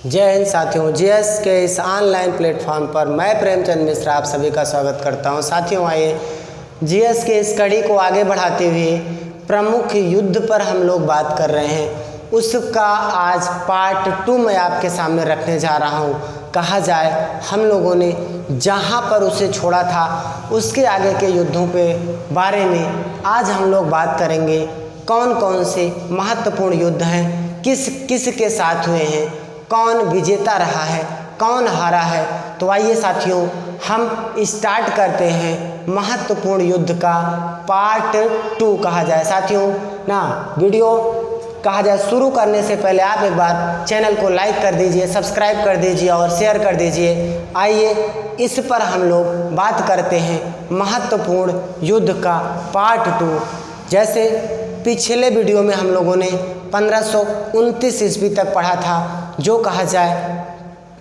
जय हिंद साथियों, जीएस के इस ऑनलाइन प्लेटफॉर्म पर मैं प्रेमचंद मिश्रा आप सभी का स्वागत करता हूं। साथियों आइए जीएस के इस कड़ी को आगे बढ़ाते हुए प्रमुख युद्ध पर हम लोग बात कर रहे हैं, उसका आज पार्ट 2 मैं आपके सामने रखने जा रहा हूं। कहा जाए हम लोगों ने जहां पर उसे छोड़ा था उसके आगे के युद्धों के बारे में आज हम लोग बात करेंगे। कौन कौन से महत्वपूर्ण युद्ध हैं, किस किस के साथ हुए हैं, कौन विजेता रहा है, कौन हारा है। तो आइए साथियों हम स्टार्ट करते हैं महत्वपूर्ण युद्ध का पार्ट 2 कहा जाए। साथियों ना वीडियो कहा जाए शुरू करने से पहले आप एक बार चैनल को लाइक कर दीजिए, सब्सक्राइब कर दीजिए और शेयर कर दीजिए। आइए इस पर हम लोग बात करते हैं महत्वपूर्ण युद्ध का पार्ट 2। जैसे पिछले वीडियो में हम लोगों ने 1529 ईस्वी तक पढ़ा था, जो कहा जाए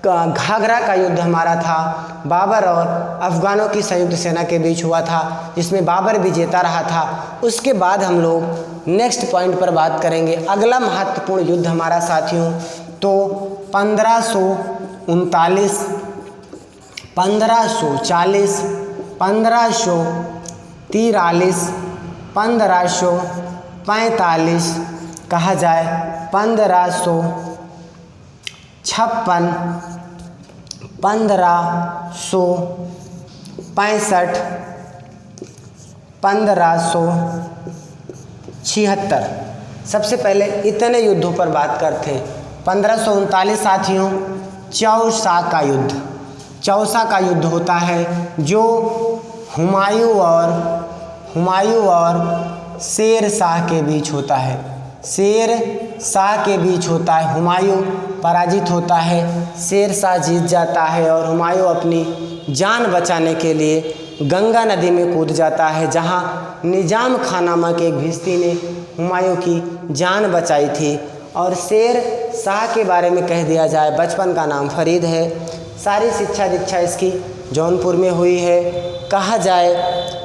घाघरा का युद्ध हमारा था, बाबर और अफगानों की संयुक्त सेना के बीच हुआ था, जिसमें बाबर विजेता रहा था। उसके बाद हम लोग नेक्स्ट पॉइंट पर बात करेंगे। अगला महत्वपूर्ण युद्ध हमारा साथियों तो 1539, 1540, 1543, 1545 कहा जाए 1556, 1565, 1576। सबसे पहले इतने युद्धों पर बात करते हैं। 1539 साथियों चौसा का युद्ध, चौसा का युद्ध होता है जो हुमायूं और शेर शाह के बीच होता है। शेर शाह के बीच होता है, हुमायूं पराजित होता है, शेर शाह जीत जाता है और हुमायूं अपनी जान बचाने के लिए गंगा नदी में कूद जाता है, जहां निजाम खान नामक एक भिश्ती ने हुमायूं की जान बचाई थी। और शेर शाह के बारे में कह दिया जाए, बचपन का नाम फरीद है, सारी शिक्षा दीक्षा इसकी जौनपुर में हुई है। कहा जाए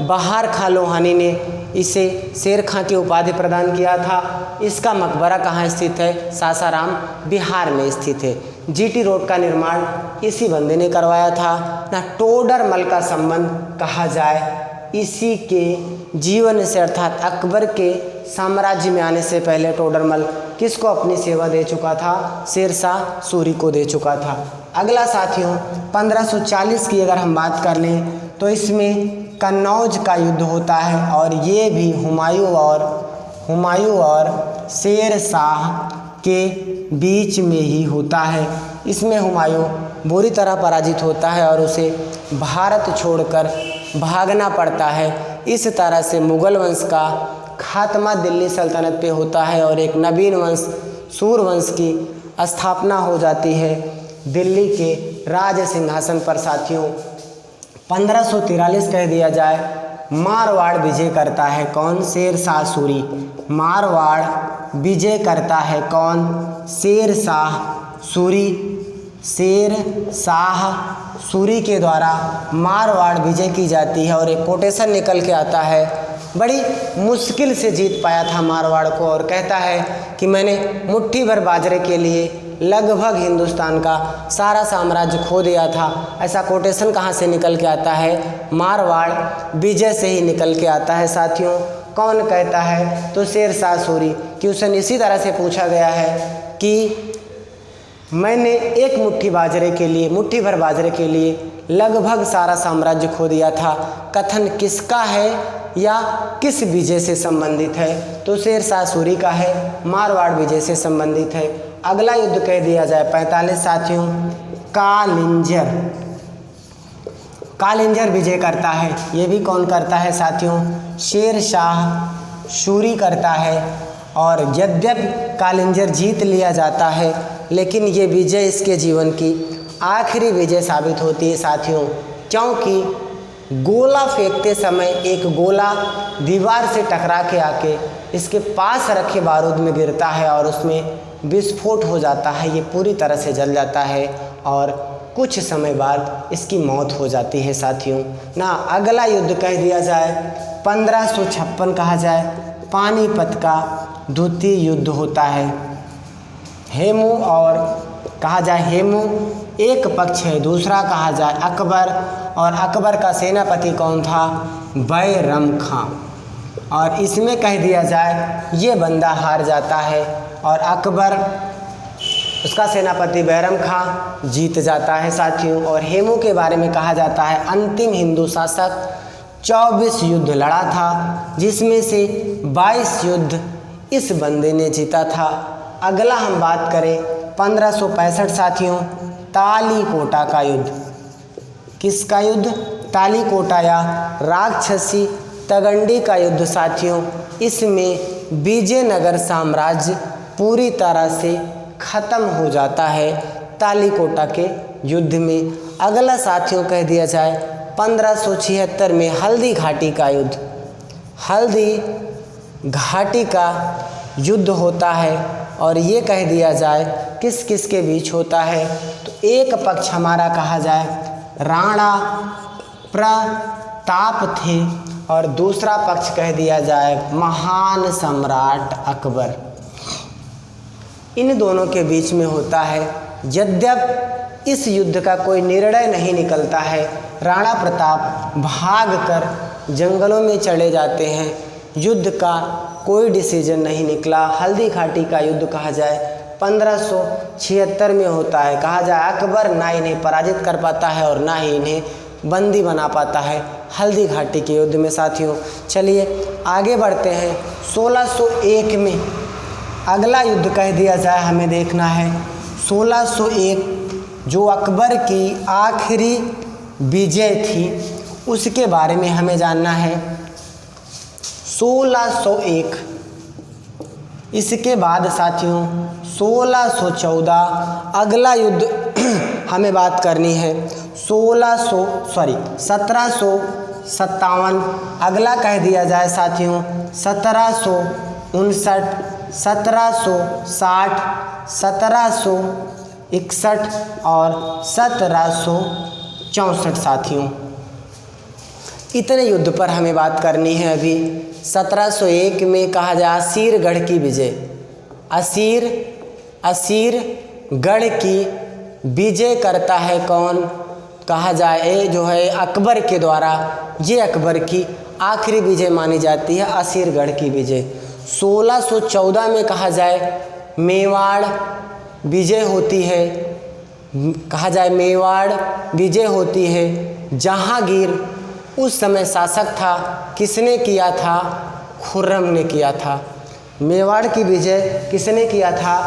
बहार खां लोहानी ने इसे शेर खां की उपाधि प्रदान किया था। इसका मकबरा कहाँ स्थित है? सासाराम बिहार में स्थित है। जीटी रोड का निर्माण इसी बंदे ने करवाया था ना। टोडरमल का संबंध कहा जाए इसी के जीवन से, अर्थात अकबर के साम्राज्य में आने से पहले टोडरमल किसको अपनी सेवा दे चुका था? शेरशाह सूरी को दे चुका था। अगला साथियों 1540 की अगर हम बात कर लें तो इसमें कन्नौज का युद्ध होता है और ये भी हुमायूं और शेर शाह के बीच में ही होता है। इसमें हुमायूं बुरी तरह पराजित होता है और उसे भारत छोड़कर भागना पड़ता है। इस तरह से मुगल वंश का खात्मा दिल्ली सल्तनत पे होता है और एक नवीन वंश सूर वंश की स्थापना हो जाती है दिल्ली के राज सिंहासन पर। साथियों 1543 कह दिया जाए मारवाड़ विजय करता है कौन? शेर शाह सूरी। मारवाड़ विजय करता है कौन? शेर शाह सूरी। शेर शाह सूरी के द्वारा मारवाड़ विजय की जाती है और एक कोटेशन निकल के आता है। बड़ी मुश्किल से जीत पाया था मारवाड़ को और कहता है कि मैंने मुट्ठी भर बाजरे के लिए लगभग हिंदुस्तान का सारा साम्राज्य खो दिया था। ऐसा कोटेशन कहाँ से निकल के आता है? मारवाड़ विजय से ही निकल के आता है। साथियों कौन कहता है? तो शेर शाह सूरी। क्वेश्चन इसी तरह से पूछा गया है कि मैंने एक मुट्ठी भर बाजरे के लिए लगभग सारा साम्राज्य खो दिया था। कथन किसका है या किस विजय से संबंधित है? तो शेर शाह सूरी का है, मारवाड़ विजय से संबंधित है। अगला युद्ध कह दिया जाए 45 साथियों कालिंजर विजय करता है। ये भी कौन करता है साथियों? शेर शाह सूरी करता है। और यद्यपि कालिंजर जीत लिया जाता है लेकिन ये विजय इसके जीवन की आखिरी विजय साबित होती है साथियों, क्योंकि गोला फेंकते समय एक गोला दीवार से टकरा के आके इसके पास रखे बारूद में गिरता है और उसमें विस्फोट हो जाता है। ये पूरी तरह से जल जाता है और कुछ समय बाद इसकी मौत हो जाती है साथियों ना। अगला युद्ध कह दिया जाए 1556 कहा जाए पानीपत का द्वितीय युद्ध होता है। हेमू और कहा जाए हेमू एक पक्ष है, दूसरा कहा जाए अकबर, और अकबर का सेनापति कौन था? बैरम खां। और इसमें कह दिया जाए ये बंदा हार जाता है और अकबर उसका सेनापति बैरम खां जीत जाता है साथियों। और हेमू के बारे में कहा जाता है अंतिम हिंदू शासक 24 युद्ध लड़ा था, जिसमें से 22 युद्ध इस बंदे ने जीता था। अगला हम बात करें 1565 साथियों, तालीकोटा का युद्ध। किसका युद्ध? तालीकोटा या राक्षसी तगंडी का युद्ध साथियों। इसमें विजयनगर साम्राज्य पूरी तरह से ख़त्म हो जाता है तालीकोटा के युद्ध में। अगला साथियों कह दिया जाए 1576 में हल्दी घाटी का युद्ध। हल्दी घाटी का युद्ध होता है और ये कह दिया जाए किस किस के बीच होता है? तो एक पक्ष हमारा कहा जाए राणा प्रताप थे और दूसरा पक्ष कह दिया जाए महान सम्राट अकबर। इन दोनों के बीच में होता है। यद्यप इस युद्ध का कोई निर्णय नहीं निकलता है, राणा प्रताप भागकर जंगलों में चले जाते हैं, युद्ध का कोई डिसीजन नहीं निकला। हल्दी घाटी का युद्ध कहा जाए 1576 में होता है। कहा जाए अकबर ना इन्हें पराजित कर पाता है और ना ही इन्हें बंदी बना पाता है हल्दी घाटी के युद्ध में साथियों। चलिए आगे बढ़ते हैं। 1601 में अगला युद्ध कह दिया जाए हमें देखना है 1601, जो अकबर की आखिरी विजय थी उसके बारे में हमें जानना है। 1601 इसके बाद साथियों 1614 अगला युद्ध हमें बात करनी है। 1757 अगला कह दिया जाए साथियों 1759, 1760, 1761 और 1764 साथियों। इतने युद्ध पर हमें बात करनी है अभी। 1701 में कहा जाए असीरगढ़ की विजय। असीरगढ़ की विजय करता है कौन? कहा जाए जो है अकबर के द्वारा। ये अकबर की आखिरी विजय मानी जाती है, असीरगढ़ की विजय। 1614 में कहा जाए मेवाड़ विजय होती है। कहा जाए मेवाड़ विजय होती है। जहांगीर उस समय शासक था, किसने किया था? खुर्रम ने किया था। मेवाड़ की विजय किसने किया था?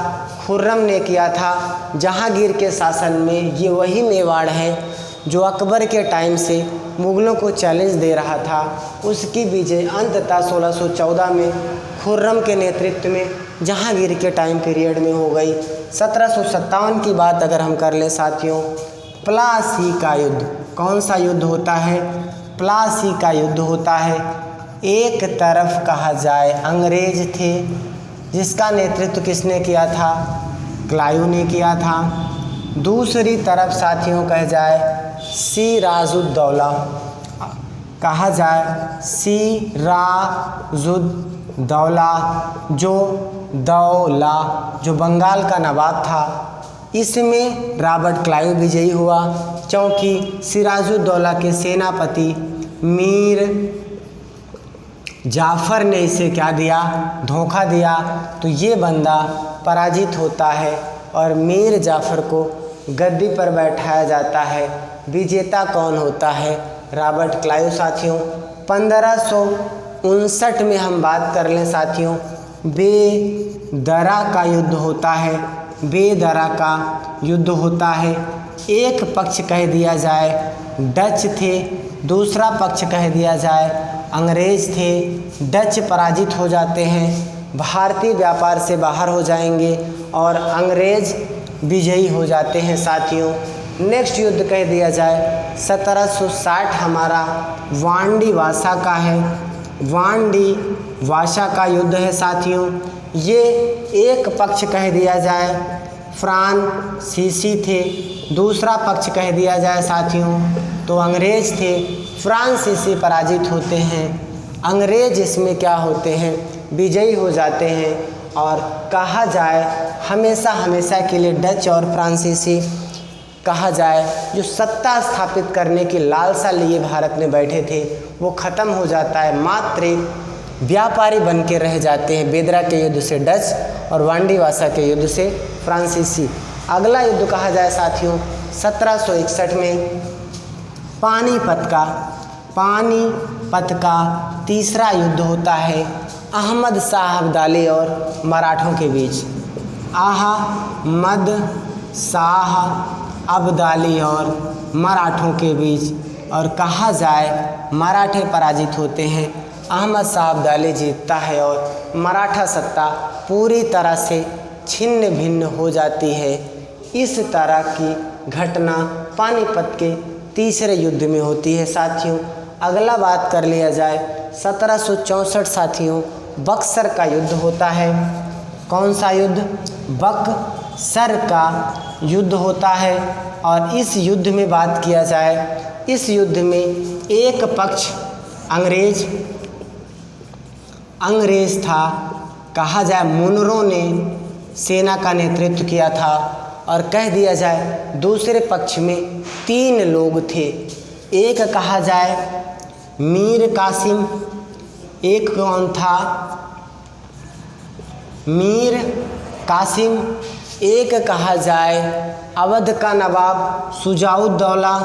खुर्रम ने किया था। जहांगीर के शासन में ये वही मेवाड़ है जो अकबर के टाइम से मुग़लों को चैलेंज दे रहा था। उसकी विजय अंततः 1614 में खुर्रम के नेतृत्व में जहांगीर के टाइम पीरियड में हो गई। 1757 की बात अगर हम कर लें साथियों, प्लासी का युद्ध। कौन सा युद्ध होता है? प्लासी का युद्ध होता है। एक तरफ कहा जाए अंग्रेज थे, जिसका नेतृत्व किसने किया था? क्लाइव ने किया था। दूसरी तरफ साथियों कह जाए सिराजुद्दौला, कहा जाए सिराजुद्दौला जो बंगाल का नवाब था। इसमें रॉबर्ट क्लाइव विजयी हुआ, क्योंकि सिराजुद्दौला के सेनापति मीर जाफ़र ने इसे क्या दिया? धोखा दिया। तो ये बंदा पराजित होता है और मीर जाफ़र को गद्दी पर बैठाया जाता है। विजेता कौन होता है? रॉबर्ट क्लाइव साथियों। 1559 में हम बात कर लें साथियों, बेदरा का युद्ध होता है। बेदरा का युद्ध होता है। एक पक्ष कह दिया जाए डच थे, दूसरा पक्ष कह दिया जाए अंग्रेज थे। डच पराजित हो जाते हैं, भारतीय व्यापार से बाहर हो जाएंगे और अंग्रेज विजयी हो जाते हैं साथियों। नेक्स्ट युद्ध कह दिया जाए 1760 हमारा वांडी वासा का है। वांडी वासा का युद्ध है साथियों। ये एक पक्ष कह दिया जाए फ्रांसीसी थे, दूसरा पक्ष कह दिया जाए साथियों तो अंग्रेज थे। फ्रांसीसी पराजित होते हैं, अंग्रेज इसमें क्या होते हैं? विजयी हो जाते हैं और कहा जाए हमेशा हमेशा के लिए डच और फ्रांसीसी कहा जाए जो सत्ता स्थापित करने की लालसा लिए भारत में बैठे थे वो ख़त्म हो जाता है, मात्र एक व्यापारी बन के रह जाते हैं बेदरा के युद्ध से डच और वांडीवासा के युद्ध से फ्रांसीसी। अगला युद्ध कहा जाए साथियों 1761 में पानीपत का तीसरा युद्ध होता है अहमद शाह अब्दाली और मराठों के बीच। अहमद शाह अब्दाली और मराठों के बीच और कहा जाए मराठे पराजित होते हैं, अहमद शाह अब्दाली जीतता है और मराठा सत्ता पूरी तरह से छिन्न भिन्न हो जाती है। इस तरह की घटना पानीपत के तीसरे युद्ध में होती है साथियों। अगला बात कर लिया जाए 1764 साथियों बक्सर का युद्ध होता है। कौन सा युद्ध? बक्सर का युद्ध होता है। और इस युद्ध में बात किया जाए, इस युद्ध में एक पक्ष अंग्रेज था, कहा जाए मुनरो ने सेना का नेतृत्व किया था। और कह दिया जाए दूसरे पक्ष में 3 लोग थे, एक कहा जाए मीर कासिम, एक कौन था? मीर कासिम, एक कहा जाए अवध का नवाब सुजाउद्दौला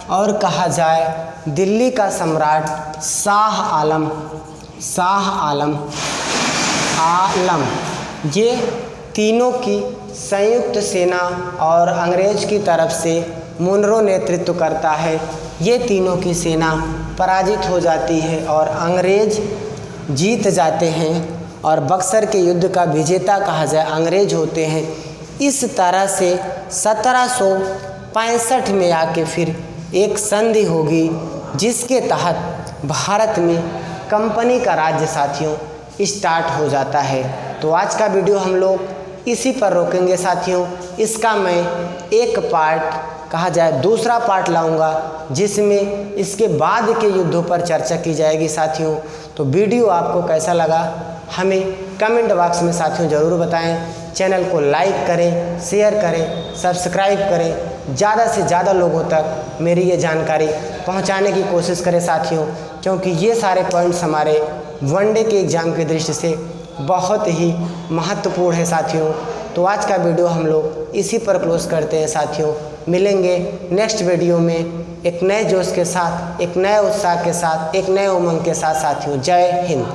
और कहा जाए दिल्ली का सम्राट शाह आलम। ये तीनों की संयुक्त सेना और अंग्रेज की तरफ से मुनरो नेतृत्व करता है। ये तीनों की सेना पराजित हो जाती है और अंग्रेज जीत जाते हैं और बक्सर के युद्ध का विजेता कहा जाए अंग्रेज होते हैं। इस तरह से 1765 में आके फिर एक संधि होगी जिसके तहत भारत में कंपनी का राज्य साथियों स्टार्ट हो जाता है। तो आज का वीडियो हम लोग इसी पर रोकेंगे साथियों। इसका मैं एक पार्ट कहा जाए दूसरा पार्ट लाऊंगा जिसमें इसके बाद के युद्धों पर चर्चा की जाएगी साथियों। तो वीडियो आपको कैसा लगा हमें कमेंट बॉक्स में साथियों ज़रूर बताएं। चैनल को लाइक करें, शेयर करें, सब्सक्राइब करें, ज़्यादा से ज़्यादा लोगों तक मेरी ये जानकारी पहुंचाने की कोशिश करें साथियों, क्योंकि ये सारे पॉइंट्स हमारे वनडे के एग्ज़ाम की दृष्टि से बहुत ही महत्वपूर्ण है साथियों। तो आज का वीडियो हम लोग इसी पर क्लोज करते हैं साथियों। मिलेंगे नेक्स्ट वीडियो में एक नए जोश के साथ, एक नए उत्साह के साथ, एक नए उमंग के साथ साथियों। जय हिंद।